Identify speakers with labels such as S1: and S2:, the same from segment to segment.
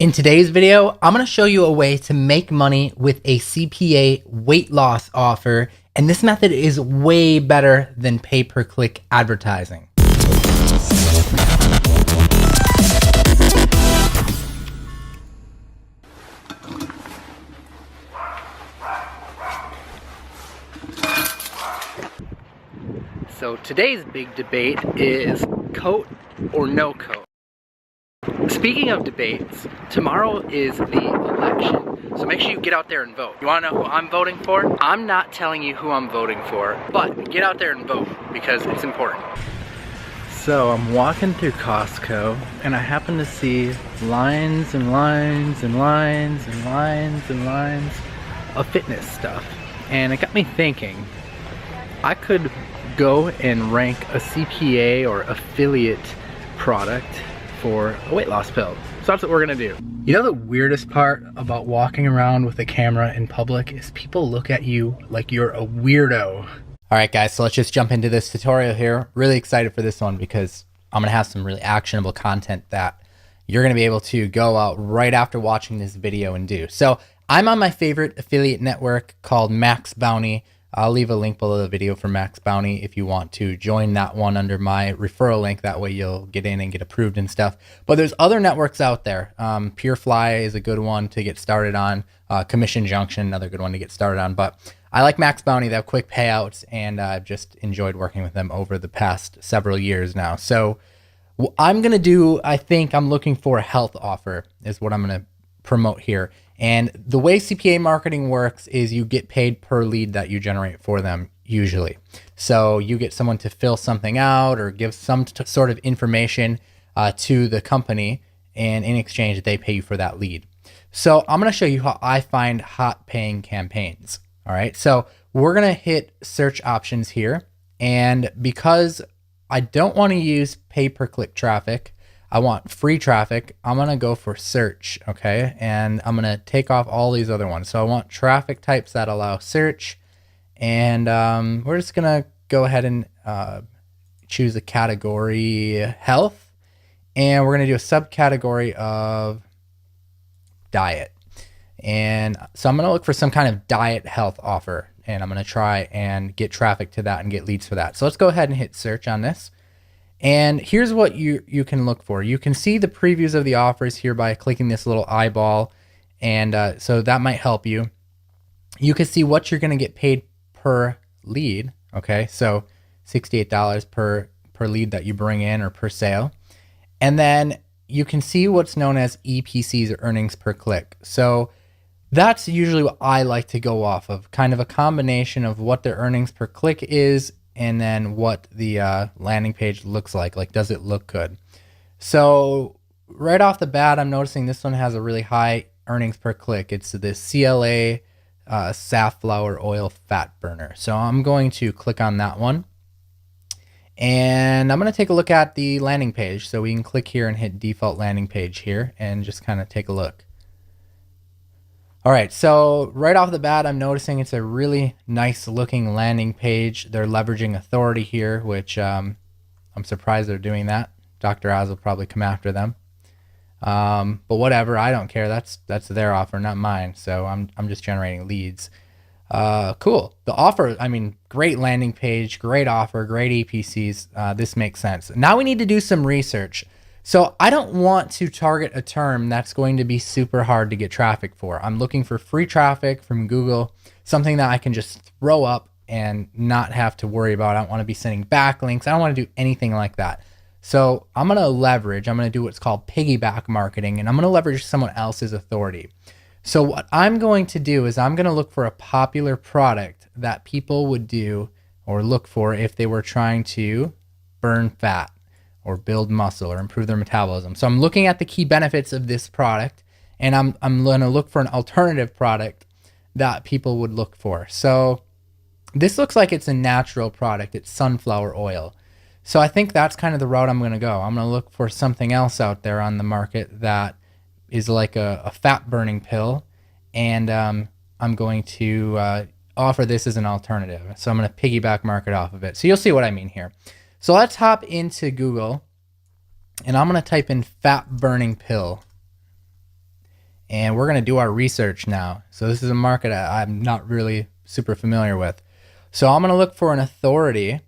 S1: In today's video, I'm going to show you a way to make money with a CPA weight loss offer, and this method is way better than pay-per-click advertising. So today's big debate is coat or no coat. Speaking of debates, tomorrow is the election, so make sure you get out there and vote. You want to know who I'm voting for? I'm not telling you who I'm voting for, but get out there and vote because it's important. So I'm walking through Costco and I happen to see lines and lines and lines and lines and lines of fitness stuff, and it got me thinking I could go and rank a CPA or affiliate product for a weight loss pill. So that's what we're gonna do. You know, the weirdest part about walking around with a camera in public is people look at you like you're a weirdo. All right guys, so let's just jump into this tutorial here. Really excited for this one because I'm gonna have some really actionable content that you're gonna be able to go out right after watching this video and do. So I'm on my favorite affiliate network called Max Bounty. I'll leave a link below the video for Max Bounty if you want to join that one under my referral link. That way you'll get in and get approved and stuff. But there's other networks out there. Purefly is a good one to get started on. Commission Junction, another good one to get started on. But I like Max Bounty. They have quick payouts, and I've just enjoyed working with them over the past several years now. So I'm going to do, I think I'm looking for a health offer is what I'm going to promote here. And the way CPA marketing works is you get paid per lead that you generate for them usually. So you get someone to fill something out or give some sort of information to the company, and in exchange they pay you for that lead. So I'm going to show you how I find hot paying campaigns. All right, so we're going to hit search options here, and because I don't want to use pay-per-click traffic, I want free traffic, I'm going to go for search, okay? And I'm going to take off all these other ones. So I want traffic types that allow search, and we're just going to go ahead and choose a category health, and we're going to do a subcategory of diet. And so I'm going to look for some kind of diet health offer, and I'm going to try and get traffic to that and get leads for that. So let's go ahead and hit search on this. And here's what you can look for. You can see the previews of the offers here by clicking this little eyeball, and so that might help you. You can see what you're going to get paid per lead. Okay, so $68 per lead that you bring in or per sale, and then you can see what's known as EPCs or earnings per click. So that's usually what I like to go off of, kind of a combination of what their earnings per click is and then what the landing page looks like does it look good? So right off the bat, I'm noticing this one has a really high earnings per click. It's the CLA safflower oil fat burner. So I'm going to click on that one, and I'm going to take a look at the landing page. So we can click here and hit default landing page here and just kind of take a look. All right, so right off the bat, I'm noticing it's a really nice looking landing page. They're leveraging authority here, which I'm surprised they're doing that. Dr. Oz will probably come after them. But whatever, I don't care. That's their offer, not mine. So I'm just generating leads. Cool. The offer, I mean, great landing page, great offer, great EPCs. This makes sense. Now we need to do some research. So I don't want to target a term that's going to be super hard to get traffic for. I'm looking for free traffic from Google, something that I can just throw up and not have to worry about. I don't want to be sending backlinks. I don't want to do anything like that. So I'm going to do what's called piggyback marketing, and I'm going to leverage someone else's authority. So what I'm going to do is I'm going to look for a popular product that people would do or look for if they were trying to burn fat or build muscle or improve their metabolism. So I'm looking at the key benefits of this product, and I'm going to look for an alternative product that people would look for. So this looks like it's a natural product. It's sunflower oil. So I think that's kind of the route I'm going to go. I'm going to look for something else out there on the market that is like a fat burning pill, and I'm going to offer this as an alternative. So I'm going to piggyback market off of it. So you'll see what I mean here. So let's hop into Google, and I'm going to type in fat burning pill, and we're going to do our research now. So this is a market I'm not really super familiar with. So I'm going to look for an authority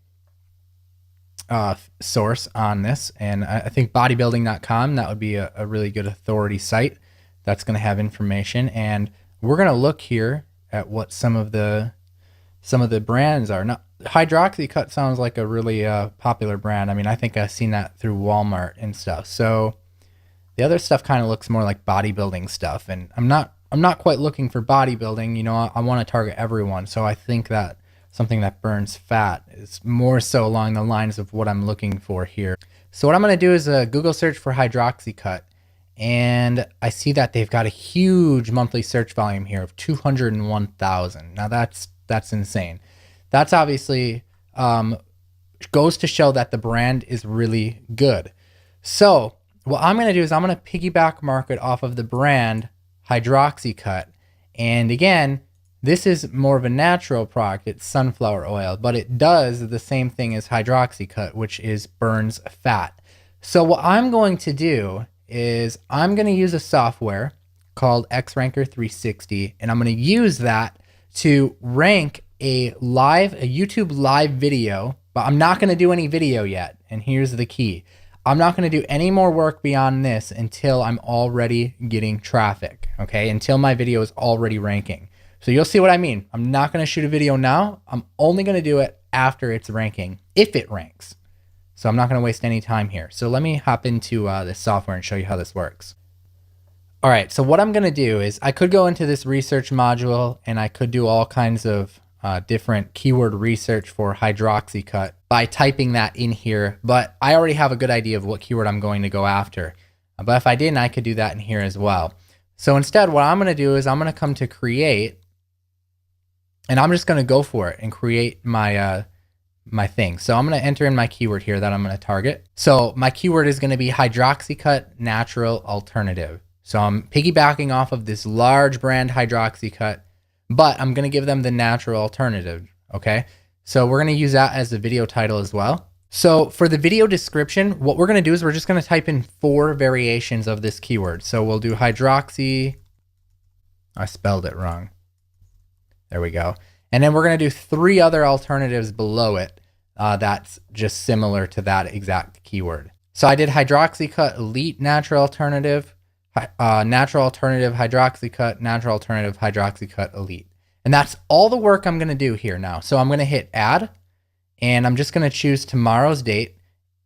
S1: source on this, and I think bodybuilding.com, that would be a really good authority site that's going to have information. And we're going to look here at what some of the brands are. Now, Hydroxycut sounds like a really popular brand. I mean, I think I've seen that through Walmart and stuff. So the other stuff kind of looks more like bodybuilding stuff, and I'm not quite looking for bodybuilding. You know, I want to target everyone. So I think that something that burns fat is more so along the lines of what I'm looking for here. So what I'm going to do is a Google search for Hydroxycut, and I see that they've got a huge monthly search volume here of 201,000. Now that's insane. That's obviously goes to show that the brand is really good. So what I'm going to do is I'm going to piggyback market off of the brand Hydroxycut. And again, this is more of a natural product. It's sunflower oil, but it does the same thing as Hydroxycut, which is burns fat. So what I'm going to do is I'm going to use a software called XRanker 360, and I'm going to use that to rank a YouTube live video, but I'm not going to do any video yet. And here's the key. I'm not going to do any more work beyond this until I'm already getting traffic, okay? Until my video is already ranking. So you'll see what I mean. I'm not going to shoot a video now. I'm only going to do it after it's ranking, if it ranks. So I'm not going to waste any time here. So let me hop into this software and show you how this works. All right, so what I'm going to do is I could go into this research module and I could do all kinds of different keyword research for Hydroxycut by typing that in here, but I already have a good idea of what keyword I'm going to go after. But if I didn't, I could do that in here as well. So instead, what I'm going to do is I'm going to come to create, and I'm just going to go for it and create my my thing. So I'm going to enter in my keyword here that I'm going to target. So my keyword is going to be Hydroxycut natural alternative. So I'm piggybacking off of this large brand Hydroxycut, but I'm going to give them the natural alternative. Okay. So we're going to use that as the video title as well. So for the video description, what we're going to do is we're just going to type in 4 variations of this keyword. So we'll do hydroxy. I spelled it wrong. There we go. And then we're going to do 3 other alternatives below it that's just similar to that exact keyword. So I did Hydroxycut elite natural alternative, natural alternative Hydroxycut, natural alternative Hydroxycut elite. And that's all the work I'm going to do here now. So I'm going to hit add, and I'm just going to choose tomorrow's date,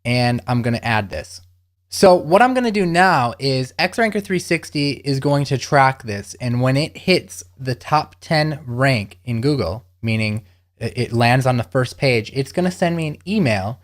S1: and I'm going to add this. So what I'm going to do now is XRanker 360 is going to track this, and when it hits the top 10 rank in Google, meaning it lands on the first page, it's going to send me an email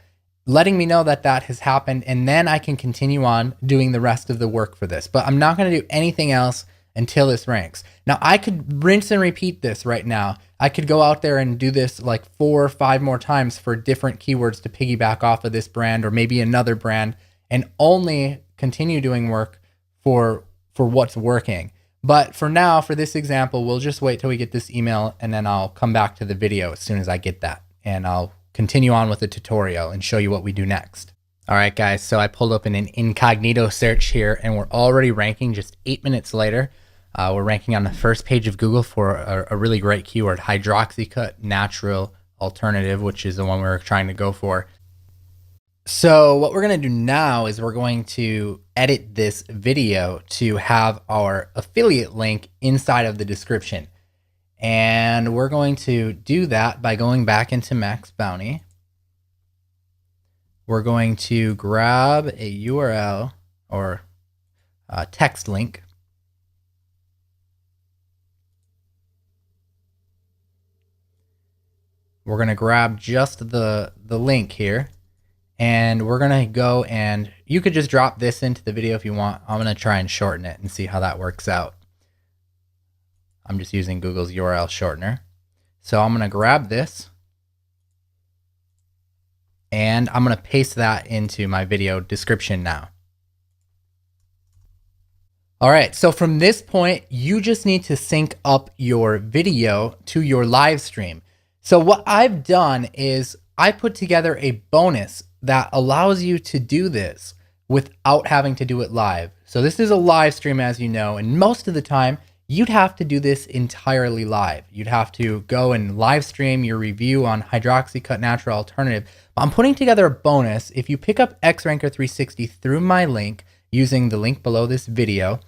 S1: letting me know that that has happened, and then I can continue on doing the rest of the work for this. But I'm not going to do anything else until this ranks. Now I could rinse and repeat this right now. I could go out there and do this like 4 or 5 more times for different keywords to piggyback off of this brand or maybe another brand, and only continue doing work for what's working. But for now, for this example, we'll just wait till we get this email, and then I'll come back to the video as soon as I get that, and I'll continue on with the tutorial and show you what we do next. All right, guys, so I pulled up an incognito search here, and we're already ranking just 8 minutes later. We're ranking on the first page of Google for a really great keyword, Hydroxycut natural alternative, which is the one we were trying to go for. So what we're going to do now is we're going to edit this video to have our affiliate link inside of the description. And we're going to do that by going back into Max Bounty. We're going to grab a URL or a text link. We're going to grab just the link here, and we're going to go, and you could just drop this into the video if you want. I'm going to try and shorten it and see how that works out. I'm just using Google's URL shortener. So I'm going to grab this, and I'm going to paste that into my video description now. All right, so from this point, you just need to sync up your video to your live stream. So what I've done is I put together a bonus that allows you to do this
S2: without having to do it live. So this is a live stream, as you know, and most of the time you'd have to do this entirely live. You'd have to go and live stream your review on hydroxycut natural alternative. But I'm putting together a bonus. If you pick up XRanker 360 through my link using the link below this video,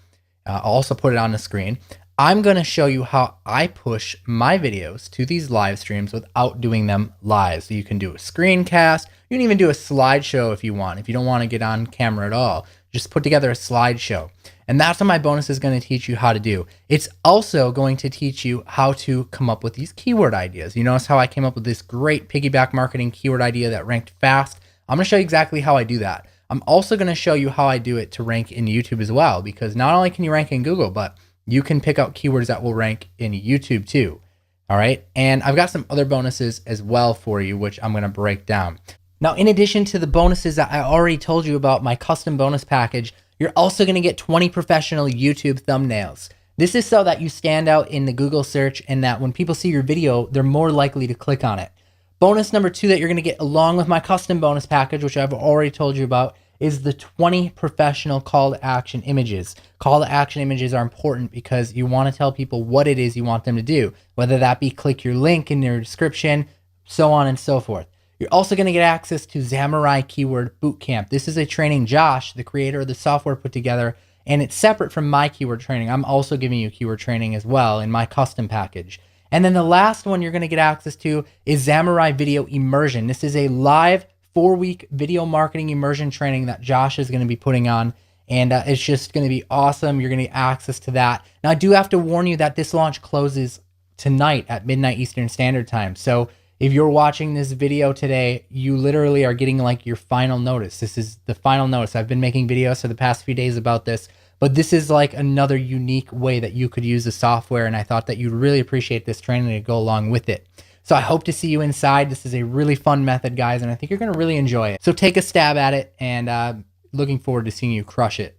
S2: I'll also put it on the screen. I'm going to show you how I push my videos to these live streams without doing them live. So you can do a screencast. You can even do a slideshow if you want. If you don't want to get on camera at all, just put together a slideshow. And that's what my bonus is going to teach you how to do. It's also going to teach you how to come up with these keyword ideas. You notice how I came up with this great piggyback marketing keyword idea that ranked fast? I'm going to show you exactly how I do that. I'm also going to show you how I do it to rank in YouTube as well, because not only can you rank in Google, but you can pick out keywords that will rank in YouTube too. All right. And I've got some other bonuses as well for you, which I'm going to break down. Now, in addition to the bonuses that I already told you about, my custom bonus package, you're also going to get 20 professional YouTube thumbnails. This is so that you stand out in the Google search and that when people see your video, they're more likely to click on it. Bonus number 2 that you're going to get along with my custom bonus package, which I've already told you about, is the 20 professional call to action images. Call to action images are important because you want to tell people what it is you want them to do, whether that be click your link in your description, so on and so forth. You're also going to get access to Samurai Keyword Bootcamp. This is a training Josh, the creator of the software, put together, and it's separate from my keyword training. I'm also giving you keyword training as well in my custom package. And then the last one you're going to get access to is Samurai Video Immersion. This is a live 4-week video marketing immersion training that Josh is going to be putting on, and it's just going to be awesome. You're going to get access to that. Now, I do have to warn you that this launch closes tonight at midnight Eastern Standard Time. So if you're watching this video today, you literally are getting like your final notice. This is the final notice. I've been making videos for the past few days about this, but this is like another unique way that you could use the software, and I thought that you'd really appreciate this training to go along with it. So I hope to see you inside. This is a really fun method, guys, and I think you're going to really enjoy it. So take a stab at it, and looking forward to seeing you crush it.